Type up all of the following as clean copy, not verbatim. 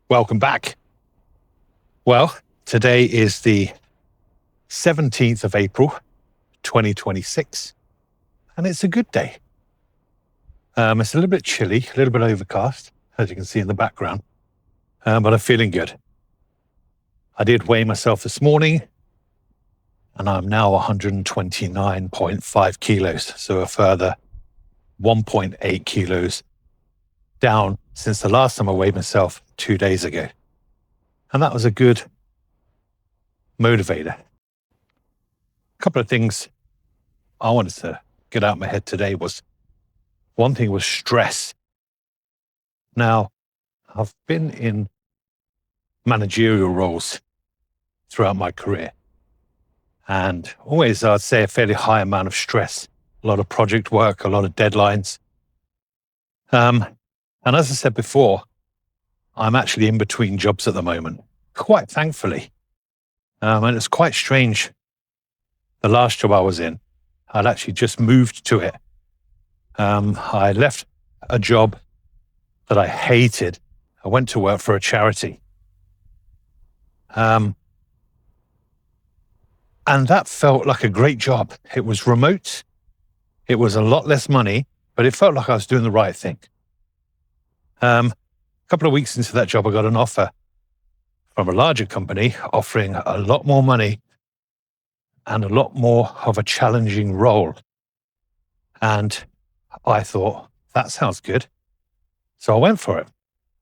Welcome back. Well, today is the 17th of April, 2026, and it's a good day. It's a little bit chilly, a little bit overcast, as you can see in the background, but I'm feeling good. I did weigh myself this morning, and I'm now 129.5 kilos, so a further 1.8 kilos down since the last time I weighed myself 2 days ago. And that was a good motivator. A couple of things I wanted to get out of my head today was, one thing was stress. Now, I've been in managerial roles throughout my career, and always I'd say a fairly high amount of stress, a lot of project work, a lot of deadlines. And as I said before, I'm actually in between jobs at the moment, quite thankfully. And it's quite strange. The last job I was in, I'd actually just moved to it. I left a job that I hated. I went to work for a charity. And that felt like a great job. It was remote. It was a lot less money, but it felt like I was doing the right thing. A couple of weeks into that job, I got an offer from a larger company offering a lot more money and a lot more of a challenging role. And I thought, that sounds good. So I went for it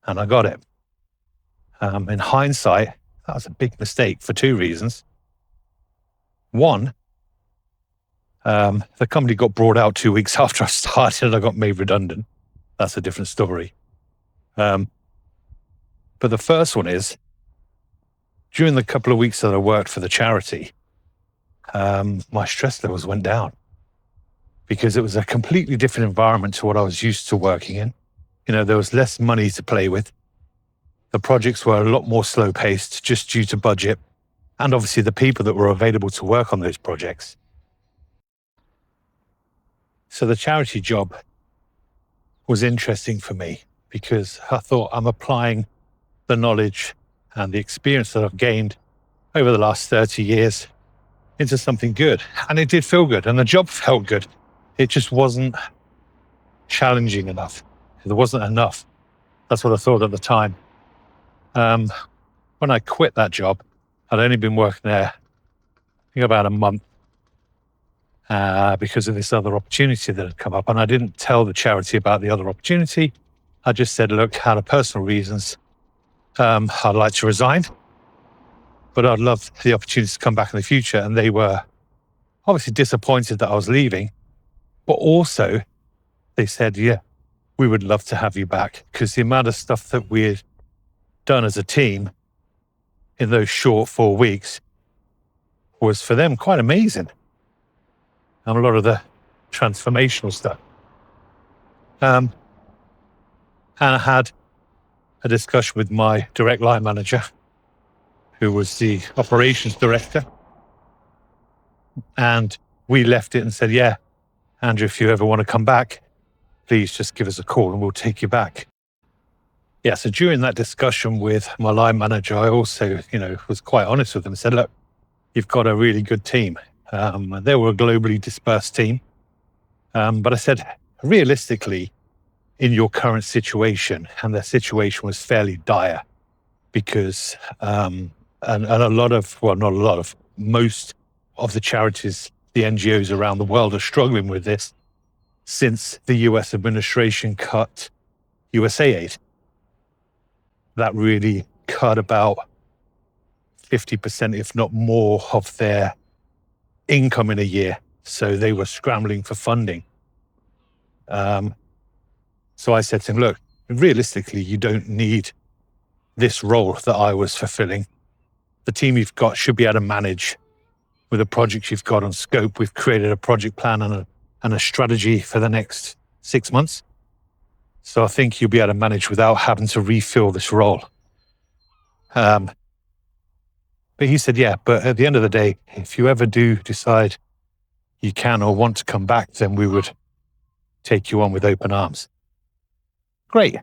and I got it. In hindsight, that was a big mistake for two reasons. One, the company got brought out 2 weeks after I started and I got made redundant. That's a different story. But the first one is, during the couple of weeks that I worked for the charity, my stress levels went down because it was a completely different environment to what I was used to working in. You know, there was less money to play with. The projects were a lot more slow paced just due to budget and obviously the people that were available to work on those projects. So the charity job was interesting for me because I thought, I'm applying the knowledge and the experience that I've gained over the last 30 years into something good. And it did feel good and the job felt good. It just wasn't challenging enough. There wasn't enough. That's what I thought at the time. When I quit that job, I'd only been working there, I think, about a month because of this other opportunity that had come up. And I didn't tell the charity about the other opportunity. I just said, look, out of personal reasons, I'd like to resign, but I'd love the opportunity to come back in the future. And they were obviously disappointed that I was leaving, but also they said, yeah, we would love to have you back, because the amount of stuff that we had done as a team in those short 4 weeks was for them quite amazing. And a lot of the transformational stuff. And I had a discussion with my direct line manager, who was the operations director. And we left it and said, yeah, Andrew, if you ever want to come back, please just give us a call and we'll take you back. Yeah, so during that discussion with my line manager, I also, was quite honest with them and said, look, you've got a really good team. They were a globally dispersed team. But I said, realistically, in your current situation, and their situation was fairly dire because, and a lot of, well, not a lot of, most of the charities, the NGOs around the world are struggling with this since the US administration cut USA aid. That really cut about 50%, if not more, of their income in a year. So they were scrambling for funding. So I said to him, look, realistically, you don't need this role that I was fulfilling. The team you've got should be able to manage with the projects you've got on scope. We've created a project plan and a strategy for the next 6 months. So I think you'll be able to manage without having to refill this role. But he said, yeah, but at the end of the day, if you ever do decide you can or want to come back, then we would take you on with open arms. Great.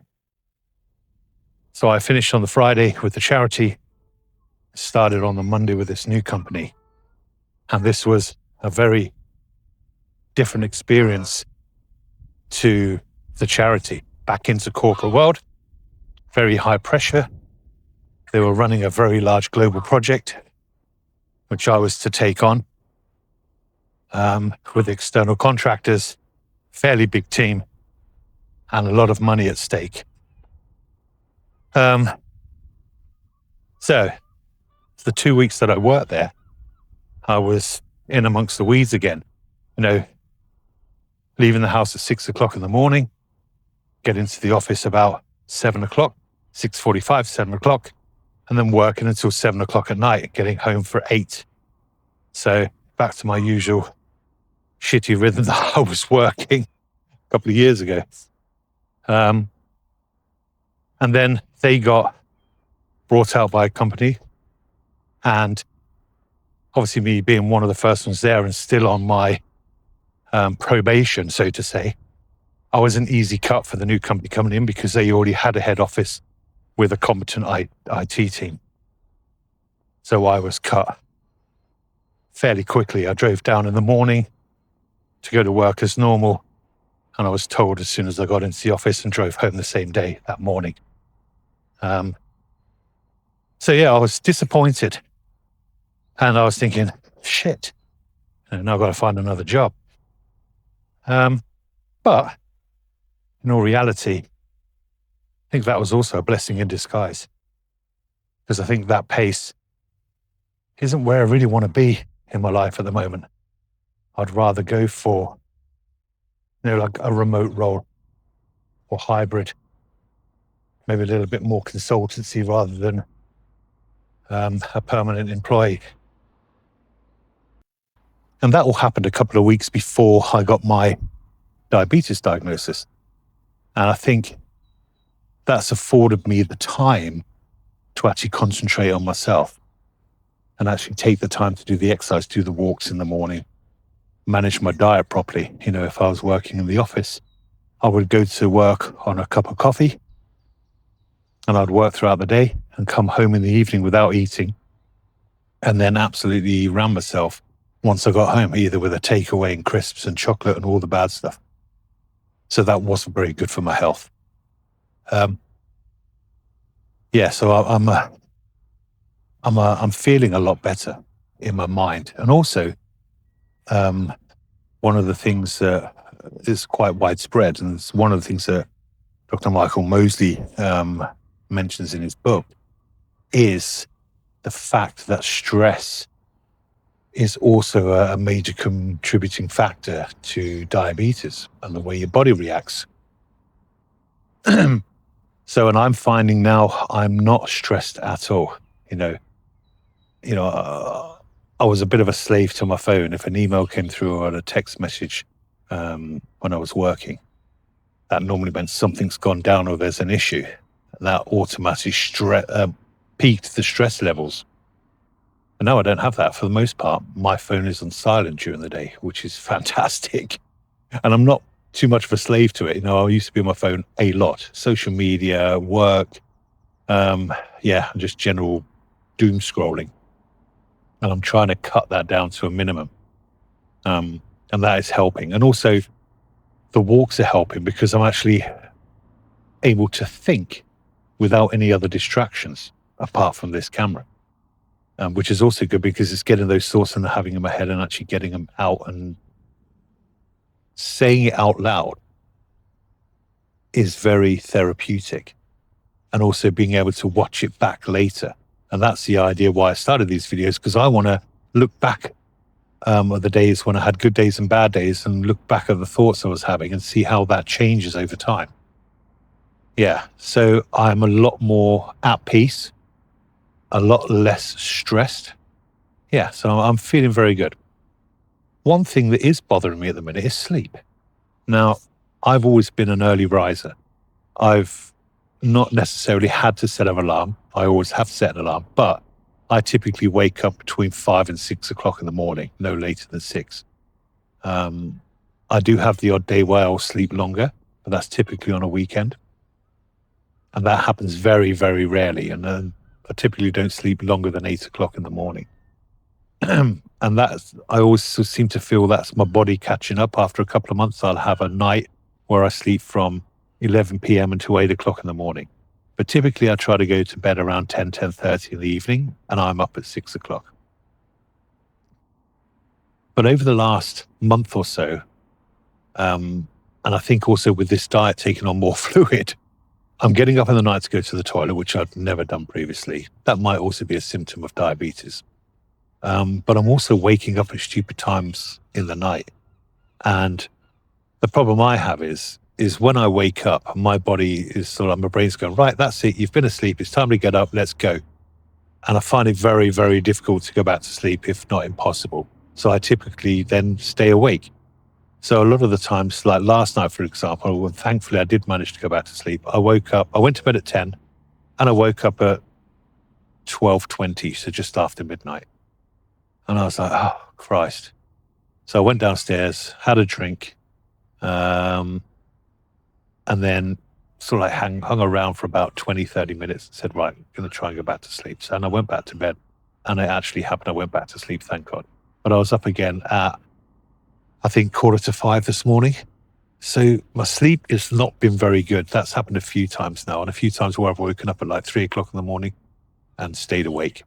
So I finished on the Friday with the charity, started on the Monday with this new company. And this was a very different experience to the charity. Back into corporate world, very high pressure. They were running a very large global project, which I was to take on with external contractors, fairly big team, and a lot of money at stake. So the 2 weeks that I worked there, I was in amongst the weeds again, leaving the house at 6 o'clock in the morning, get into the office about 7 o'clock, 6:45, 7 o'clock, and then working until 7 o'clock at night, getting home for 8. So back to my usual shitty rhythm that I was working a couple of years ago. And then they got brought out by a company, and obviously me being one of the first ones there and still on my probation, so to say, I was an easy cut for the new company coming in because they already had a head office with a competent IT team. So I was cut fairly quickly. I drove down in the morning to go to work as normal, and I was told as soon as I got into the office and drove home the same day that morning. So yeah, I was disappointed, and I was thinking, shit, now I've got to find another job. But in all reality, I think that was also a blessing in disguise, because I think that pace isn't where I really want to be in my life at the moment. I'd rather go for, like a remote role or hybrid, maybe a little bit more consultancy rather than a permanent employee. And that all happened a couple of weeks before I got my diabetes diagnosis. And I think that's afforded me the time to actually concentrate on myself and actually take the time to do the exercise, do the walks in the morning, manage my diet properly. If I was working in the office, I would go to work on a cup of coffee, and I'd work throughout the day and come home in the evening without eating, and then absolutely ram myself once I got home, either with a takeaway and crisps and chocolate and all the bad stuff. So that wasn't very good for my health. So I'm feeling a lot better in my mind. And also, one of the things that is quite widespread, and it's one of the things that Dr. Michael Mosley mentions in his book, is the fact that stress is also a major contributing factor to diabetes and the way your body reacts. So, and I'm finding now I'm not stressed at all. I was a bit of a slave to my phone. If an email came through or a text message when I was working, that normally meant something's gone down or there's an issue. That automatically peaked the stress levels. But now I don't have that. For the most part, my phone is on silent during the day, which is fantastic. And I'm not too much of a slave to it. I used to be on my phone a lot. Social media, work, just general doom scrolling. And I'm trying to cut that down to a minimum. And that is helping. And also the walks are helping because I'm actually able to think without any other distractions apart from this camera. Which is also good because it's getting those thoughts and having in my head and actually getting them out and saying it out loud is very therapeutic, and also being able to watch it back later. And that's the idea why I started these videos, because I want to look back at the days when I had good days and bad days and look back at the thoughts I was having and see how that changes over time. Yeah, so I'm a lot more at peace, a lot less stressed. Yeah, so I'm feeling very good. One thing that is bothering me at the minute is sleep. Now, I've always been an early riser. I've not necessarily had to set an alarm. I always have set an alarm, but I typically wake up between 5 and 6 o'clock in the morning, no later than 6. I do have the odd day where I'll sleep longer, but that's typically on a weekend. And that happens very, very rarely. And I typically don't sleep longer than 8 o'clock in the morning. And I always seem to feel that's my body catching up. After a couple of months, I'll have a night where I sleep from 11 p.m. until 8 o'clock in the morning. But typically I try to go to bed around 10:30 in the evening, and I'm up at 6 o'clock. But over the last month or so, and I think also with this diet taking on more fluid, I'm getting up in the night to go to the toilet, which I've never done previously. That might also be a symptom of diabetes. But I'm also waking up at stupid times in the night. And the problem I have is when I wake up, my body is sort of, my brain's going, right, that's it. You've been asleep. It's time to get up. Let's go. And I find it very, very difficult to go back to sleep, if not impossible. So I typically then stay awake. So a lot of the times, like last night, for example, when thankfully I did manage to go back to sleep, I woke up, I went to bed at 10 and I woke up at 12:20, so just after midnight. And I was like, oh, Christ. So I went downstairs, had a drink, and then sort of like hung around for about 20, 30 minutes and said, right, I'm going to try and go back to sleep. So, and I went back to bed, and it actually happened. I went back to sleep, thank God. But I was up again at, I think, 4:45 this morning. So my sleep has not been very good. That's happened a few times now, and a few times where I've woken up at like 3 o'clock in the morning and stayed awake.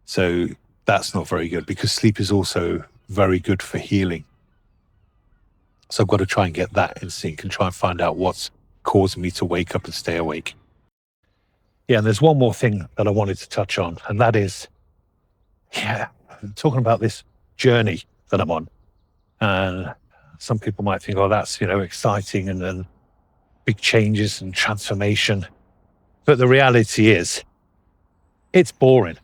So that's not very good, because sleep is also very good for healing. So I've got to try and get that in sync and try and find out what's causing me to wake up and stay awake. Yeah, and there's one more thing that I wanted to touch on, and that is, I'm talking about this journey that I'm on. And some people might think, oh, that's, exciting and big changes and transformation. But the reality is, it's boring.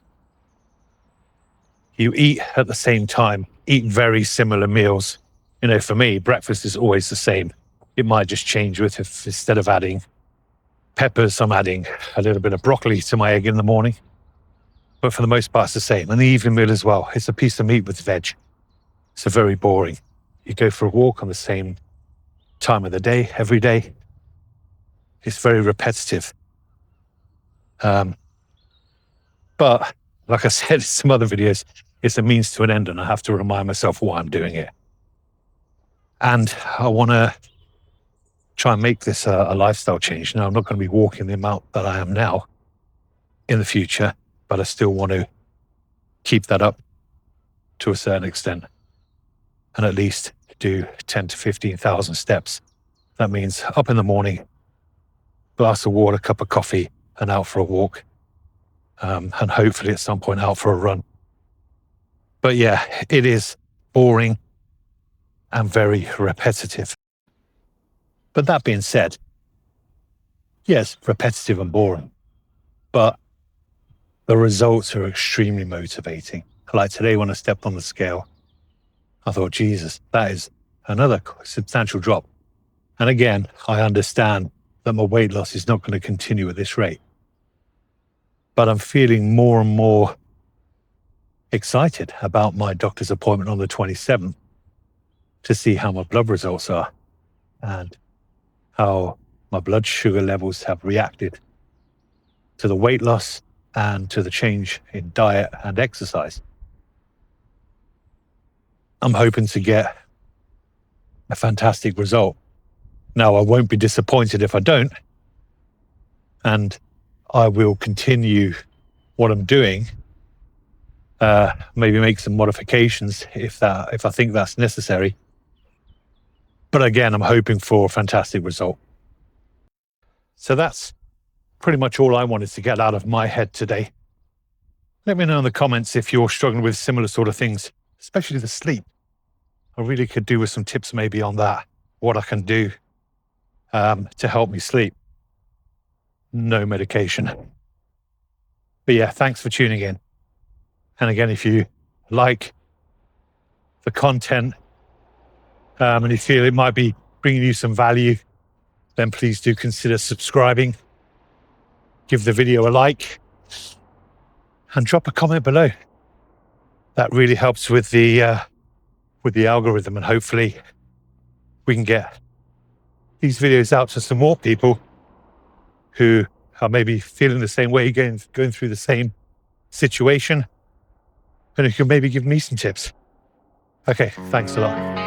You eat at the same time, eat very similar meals. For me, breakfast is always the same. It might just change with, if instead of adding peppers, I'm adding a little bit of broccoli to my egg in the morning. But for the most part, it's the same. And the evening meal as well. It's a piece of meat with veg. So very boring. You go for a walk on the same time of the day, every day. It's very repetitive. But like I said in some other videos, it's a means to an end, and I have to remind myself why I'm doing it. And I want to try and make this a lifestyle change. Now, I'm not going to be walking the amount that I am now in the future, but I still want to keep that up to a certain extent, and at least do 10 to 15,000 steps. That means up in the morning, glass of water, cup of coffee, and out for a walk. And hopefully at some point out for a run. But yeah, it is boring and very repetitive. But that being said, yes, repetitive and boring, but the results are extremely motivating. Like today when I stepped on the scale, I thought, Jesus, that is another substantial drop. And again, I understand that my weight loss is not going to continue at this rate. But I'm feeling more and more excited about my doctor's appointment on the 27th to see how my blood results are and how my blood sugar levels have reacted to the weight loss and to the change in diet and exercise. I'm hoping to get a fantastic result. Now, I won't be disappointed if I don't, and I will continue what I'm doing, maybe make some modifications if I think that's necessary. But again, I'm hoping for a fantastic result. So that's pretty much all I wanted to get out of my head today. Let me know in the comments if you're struggling with similar sort of things, especially the sleep. I really could do with some tips maybe on that, what I can do to help me sleep. No medication. But yeah, thanks for tuning in. And again, if you like the content and you feel it might be bringing you some value, then please do consider subscribing, give the video a like, and drop a comment below. That really helps with the algorithm, and hopefully we can get these videos out to some more people who are maybe feeling the same way, going through the same situation, and who can maybe give me some tips. Okay, thanks a lot.